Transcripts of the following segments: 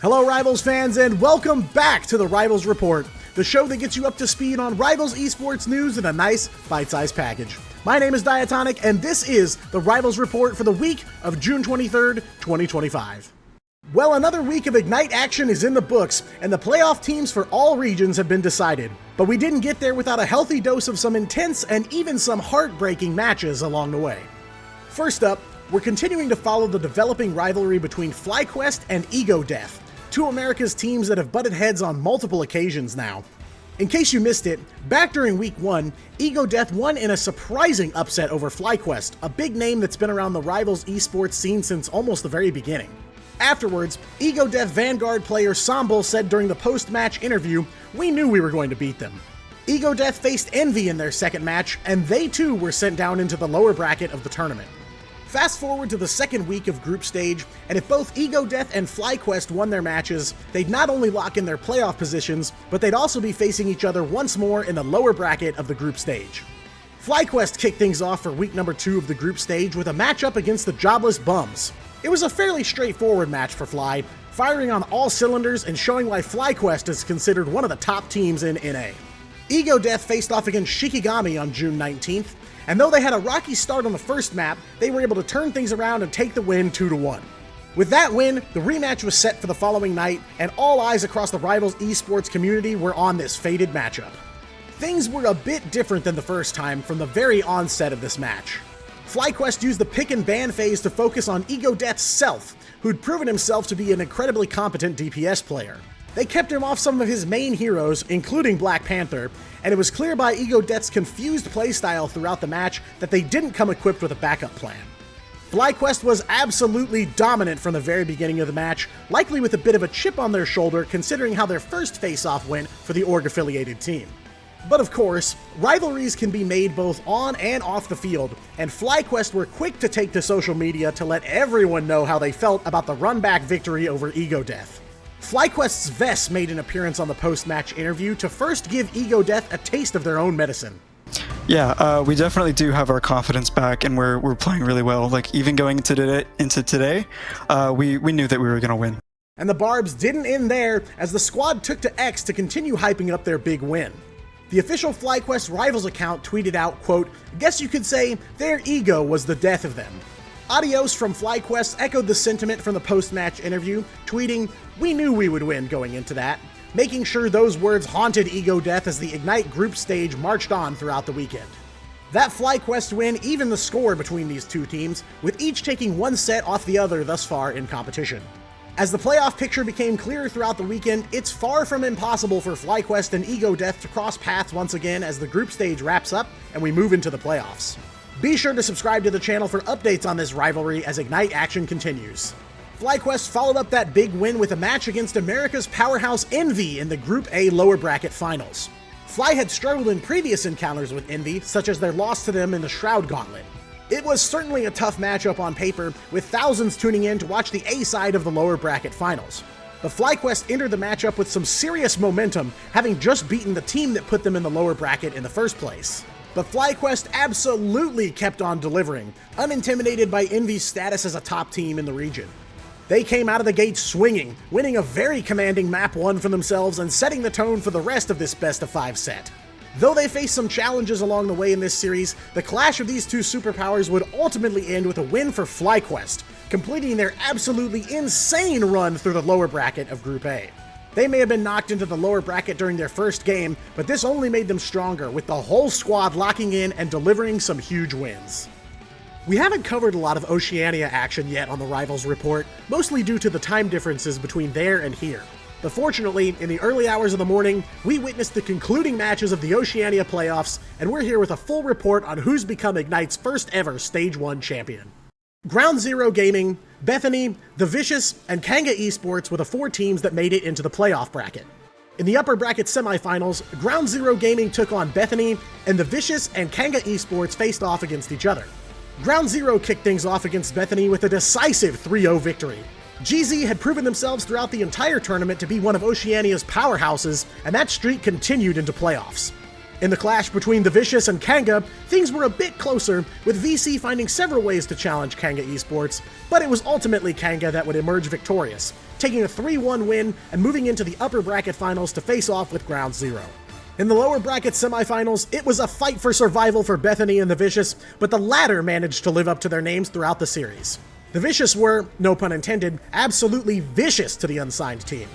Hello Rivals fans, and welcome back to the Rivals Report, the show that gets you up to speed on Rivals esports news in a nice, bite-sized package. My name is Diatonic, and this is the Rivals Report for the week of June 23rd, 2025. Well, another week of Ignite action is in the books, and the playoff teams for all regions have been decided. But we didn't get there without a healthy dose of some intense and even some heartbreaking matches along the way. First up, we're continuing to follow the developing rivalry between FlyQuest and EgoDeath, two America's teams that have butted heads on multiple occasions now. In case you missed it, back during week 1, EgoDeath won in a surprising upset over FlyQuest, a big name that's been around the Rivals esports scene since almost the very beginning. Afterwards, EgoDeath Vanguard player Sambal said during the post-match interview, "We knew we were going to beat them." EgoDeath faced Envy in their second match, and they too were sent down into the lower bracket of the tournament. Fast forward to the second week of group stage, and if both EgoDeath and FlyQuest won their matches, they'd not only lock in their playoff positions, but they'd also be facing each other once more in the lower bracket of the group stage. FlyQuest kicked things off for week number 2 of the group stage with a matchup against the Jobless Bums. It was a fairly straightforward match for Fly, firing on all cylinders and showing why FlyQuest is considered one of the top teams in NA. EgoDeath faced off against Shikigami on June 19th, and though they had a rocky start on the first map, they were able to turn things around and take the win 2-1. With that win, the rematch was set for the following night, and all eyes across the Rivals esports community were on this fated matchup. Things were a bit different than the first time from the very onset of this match. FlyQuest used the pick and ban phase to focus on EgoDeath's self, who'd proven himself to be an incredibly competent DPS player. They kept him off some of his main heroes, including Black Panther, and it was clear by EgoDeath's confused playstyle throughout the match that they didn't come equipped with a backup plan. FlyQuest was absolutely dominant from the very beginning of the match, likely with a bit of a chip on their shoulder considering how their first face-off went for the org-affiliated team. But of course, rivalries can be made both on and off the field, and FlyQuest were quick to take to social media to let everyone know how they felt about the run-back victory over EgoDeath. FlyQuest's Vess made an appearance on the post-match interview to first give EgoDeath a taste of their own medicine. Yeah, we definitely do have our confidence back, and we're playing really well. Like, even going into today, we knew that we were going to win. And the Barbs didn't end there, as the squad took to X to continue hyping up their big win. The official FlyQuest Rivals account tweeted out, quote, "Guess you could say their ego was the death of them." Adios from FlyQuest echoed the sentiment from the post-match interview, tweeting, "We knew we would win going into that," making sure those words haunted EgoDeath as the Ignite group stage marched on throughout the weekend. That FlyQuest win evened the score between these two teams, with each taking one set off the other thus far in competition. As the playoff picture became clearer throughout the weekend, it's far from impossible for FlyQuest and EgoDeath to cross paths once again as the group stage wraps up and we move into the playoffs. Be sure to subscribe to the channel for updates on this rivalry as Ignite action continues. FlyQuest followed up that big win with a match against America's powerhouse Envy in the Group A lower bracket finals. Fly had struggled in previous encounters with Envy, such as their loss to them in the Shroud Gauntlet. It was certainly a tough matchup on paper, with thousands tuning in to watch the A side of the lower bracket finals. But FlyQuest entered the matchup with some serious momentum, having just beaten the team that put them in the lower bracket in the first place. But FlyQuest absolutely kept on delivering, unintimidated by Envy's status as a top team in the region. They came out of the gate swinging, winning a very commanding map 1 for themselves and setting the tone for the rest of this best-of-5 set. Though they faced some challenges along the way in this series, the clash of these two superpowers would ultimately end with a win for FlyQuest, completing their absolutely insane run through the lower bracket of Group A. They may have been knocked into the lower bracket during their first game, but this only made them stronger, with the whole squad locking in and delivering some huge wins. We haven't covered a lot of Oceania action yet on the Rivals Report, mostly due to the time differences between there and here. But fortunately, in the early hours of the morning, we witnessed the concluding matches of the Oceania playoffs, and we're here with a full report on who's become Ignite's first ever Stage 1 champion. Ground Zero Gaming, Bethany, The Vicious, and Kanga Esports were the 4 teams that made it into the playoff bracket. In the upper bracket semifinals, Ground Zero Gaming took on Bethany, and The Vicious and Kanga Esports faced off against each other. Ground Zero kicked things off against Bethany with a decisive 3-0 victory. GZ had proven themselves throughout the entire tournament to be one of Oceania's powerhouses, and that streak continued into playoffs. In the clash between the Vicious and Kanga, things were a bit closer, with VC finding several ways to challenge Kanga Esports, but it was ultimately Kanga that would emerge victorious, taking a 3-1 win and moving into the upper bracket finals to face off with Ground Zero. In the lower bracket semifinals, it was a fight for survival for Bethany and the Vicious, but the latter managed to live up to their names throughout the series. The Vicious were, no pun intended, absolutely vicious to the unsigned team.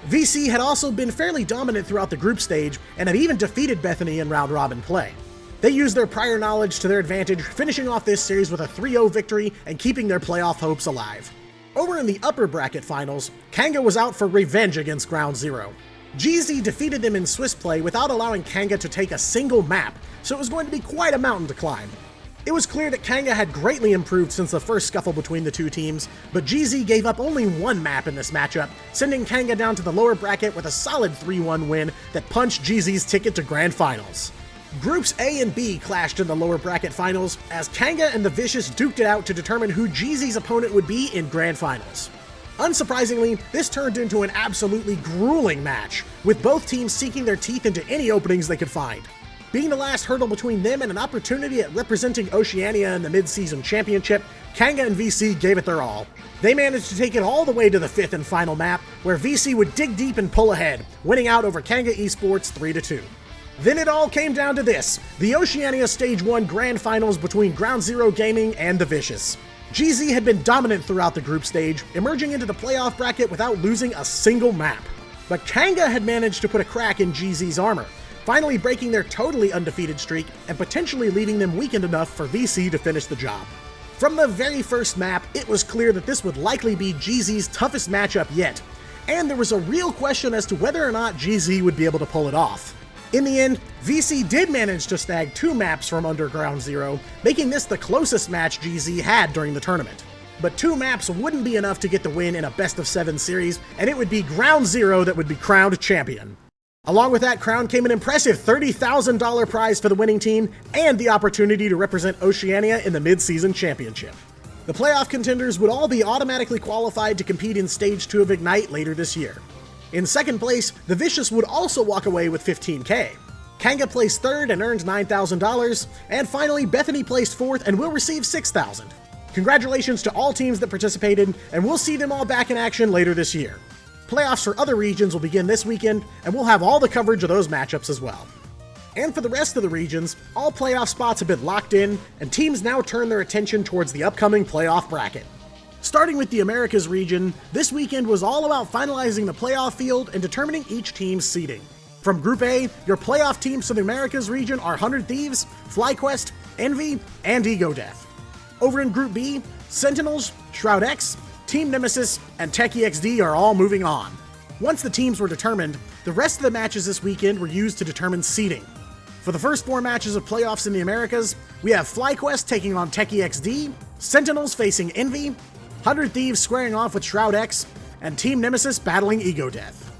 VC had also been fairly dominant throughout the group stage and had even defeated Bethany in round-robin play. They used their prior knowledge to their advantage, finishing off this series with a 3-0 victory and keeping their playoff hopes alive. Over in the upper bracket finals, Kanga was out for revenge against Ground Zero. GZ defeated them in Swiss play without allowing Kanga to take a single map, so it was going to be quite a mountain to climb. It was clear that Kanga had greatly improved since the first scuffle between the two teams, but GZ gave up only one map in this matchup, sending Kanga down to the lower bracket with a solid 3-1 win that punched GZ's ticket to Grand Finals. Groups A and B clashed in the lower bracket finals, as Kanga and the Vicious duked it out to determine who GZ's opponent would be in Grand Finals. Unsurprisingly, this turned into an absolutely grueling match, with both teams sinking their teeth into any openings they could find. Being the last hurdle between them and an opportunity at representing Oceania in the mid-season championship, Kanga and VC gave it their all. They managed to take it all the way to the 5th and final map, where VC would dig deep and pull ahead, winning out over Kanga Esports 3-2. Then it all came down to this, the Oceania Stage 1 Grand Finals between Ground Zero Gaming and the Vicious. GZ had been dominant throughout the group stage, emerging into the playoff bracket without losing a single map. But Kanga had managed to put a crack in GZ's armor, finally breaking their totally undefeated streak and potentially leaving them weakened enough for VC to finish the job. From the very first map, it was clear that this would likely be GZ's toughest matchup yet, and there was a real question as to whether or not GZ would be able to pull it off. In the end, VC did manage to snag 2 maps from Ground Zero, making this the closest match GZ had during the tournament. But 2 maps wouldn't be enough to get the win in a best-of-7 series, and it would be Ground Zero that would be crowned champion. Along with that crown came an impressive $30,000 prize for the winning team and the opportunity to represent Oceania in the mid-season championship. The playoff contenders would all be automatically qualified to compete in Stage 2 of Ignite later this year. In second place, the Vicious would also walk away with $15,000. Kanga placed third and earned $9,000, and finally Bethany placed fourth and will receive $6,000. Congratulations to all teams that participated, and we'll see them all back in action later this year. Playoffs for other regions will begin this weekend, and we'll have all the coverage of those matchups as well. And for the rest of the regions, all playoff spots have been locked in, and teams now turn their attention towards the upcoming playoff bracket. Starting with the Americas region, this weekend was all about finalizing the playoff field and determining each team's seeding. From Group A, your playoff teams for the Americas region are 100 Thieves, FlyQuest, Envy, and Ego Death. Over in Group B, Sentinels, Shroud X, Team Nemesis, and Techie XD are all moving on. Once the teams were determined, the rest of the matches this weekend were used to determine seeding. For the first 4 matches of playoffs in the Americas, we have FlyQuest taking on Techie XD, Sentinels facing Envy, 100 Thieves squaring off with Shroud X, and Team Nemesis battling Ego Death.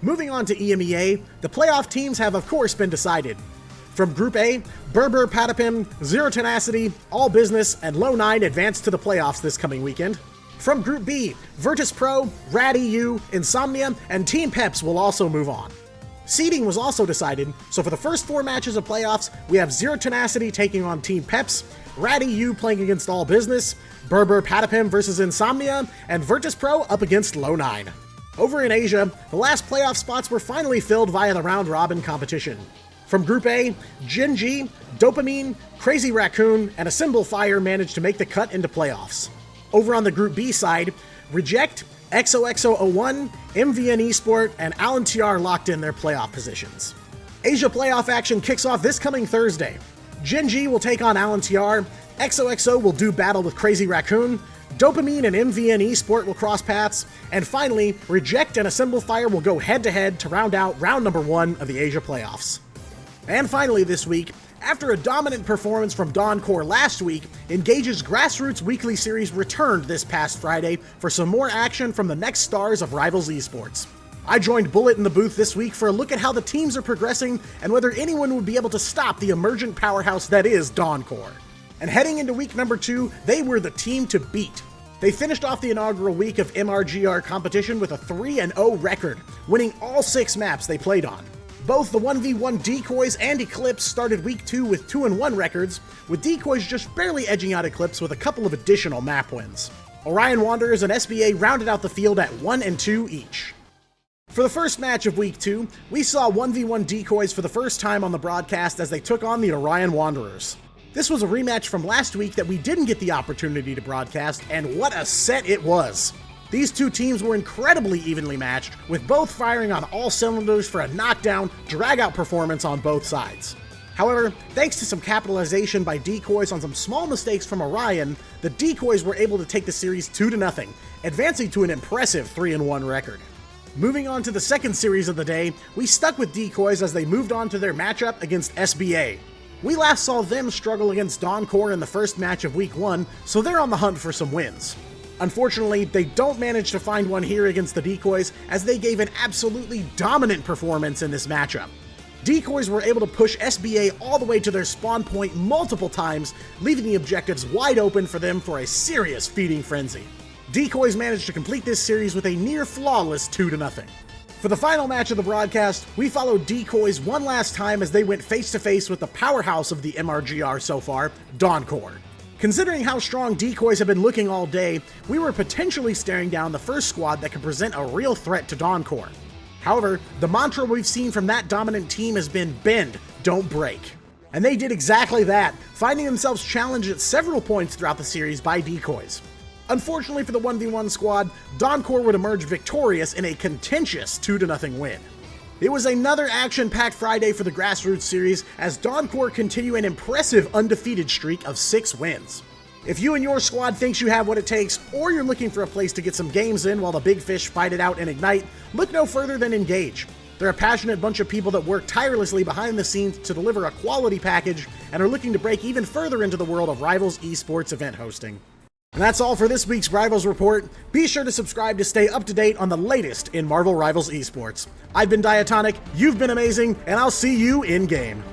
Moving on to EMEA, the playoff teams have of course been decided. From Group A, Berber Patapim, Zero Tenacity, All Business, and Low 9 advanced to the playoffs this coming weekend. From Group B, Virtus Pro, Rad EU, Insomnia, and Team Peps will also move on. Seeding was also decided, so for the first 4 matches of playoffs, we have Zero Tenacity taking on Team Peps, Rad EU playing against All Business, Berber Patapim versus Insomnia, and Virtus Pro up against Low 9. Over in Asia, the last playoff spots were finally filled via the round-robin competition. From Group A, Genji, Dopamine, Crazy Raccoon, and Assemble Fire managed to make the cut into playoffs. Over on the Group B side, Reject, XOXO01, MVN Esport, and Alan TR locked in their playoff positions. Asia playoff action kicks off this coming Thursday. Genji will take on Alan TR, XOXO will do battle with Crazy Raccoon, Dopamine and MVN Esport will cross paths, and finally, Reject and Assemble Fire will go head-to-head to round out round number 1 of the Asia playoffs. And finally this week, after a dominant performance from Dawn Core last week, Engage's Grassroots Weekly Series returned this past Friday for some more action from the next stars of Rivals Esports. I joined Bullet in the booth this week for a look at how the teams are progressing and whether anyone would be able to stop the emergent powerhouse that is Dawn Core. And heading into week number 2, they were the team to beat. They finished off the inaugural week of MRGR competition with a 3-0 record, winning all 6 maps they played on. Both the 1v1 Decoys and Eclipse started week 2 with 2-1 records, with Decoys just barely edging out Eclipse with a couple of additional map wins. Orion Wanderers and SBA rounded out the field at 1-2 each. For the first match of week 2, we saw 1v1 Decoys for the first time on the broadcast as they took on the Orion Wanderers. This was a rematch from last week that we didn't get the opportunity to broadcast, and what a set it was! These two teams were incredibly evenly matched, with both firing on all cylinders for a knockdown, drag-out performance on both sides. However, thanks to some capitalization by Decoys on some small mistakes from Orion, the Decoys were able to take the series 2-0, advancing to an impressive 3-1 record. Moving on to the second series of the day, we stuck with Decoys as they moved on to their matchup against SBA. We last saw them struggle against Dawncore in the first match of week 1, so they're on the hunt for some wins. Unfortunately, they don't manage to find one here against the Decoys, as they gave an absolutely dominant performance in this matchup. Decoys were able to push SBA all the way to their spawn point multiple times, leaving the objectives wide open for them for a serious feeding frenzy. Decoys managed to complete this series with a near-flawless 2-0. For the final match of the broadcast, we followed Decoys one last time as they went face-to-face with the powerhouse of the MRGR so far, Dawncore. Considering how strong Decoys have been looking all day, we were potentially staring down the first squad that could present a real threat to Dawncore. However, the mantra we've seen from that dominant team has been bend, don't break. And they did exactly that, finding themselves challenged at several points throughout the series by Decoys. Unfortunately for the 1v1 squad, Dawncore would emerge victorious in a contentious 2-0 win. It was another action-packed Friday for the Grassroots series as Dawncore continue an impressive undefeated streak of 6 wins. If you and your squad thinks you have what it takes, or you're looking for a place to get some games in while the big fish fight it out in Ignite, look no further than Engage. They're a passionate bunch of people that work tirelessly behind the scenes to deliver a quality package and are looking to break even further into the world of Rivals Esports event hosting. And that's all for this week's Rivals Report. Be sure to subscribe to stay up to date on the latest in Marvel Rivals Esports. I've been Diatonic, you've been amazing, and I'll see you in-game.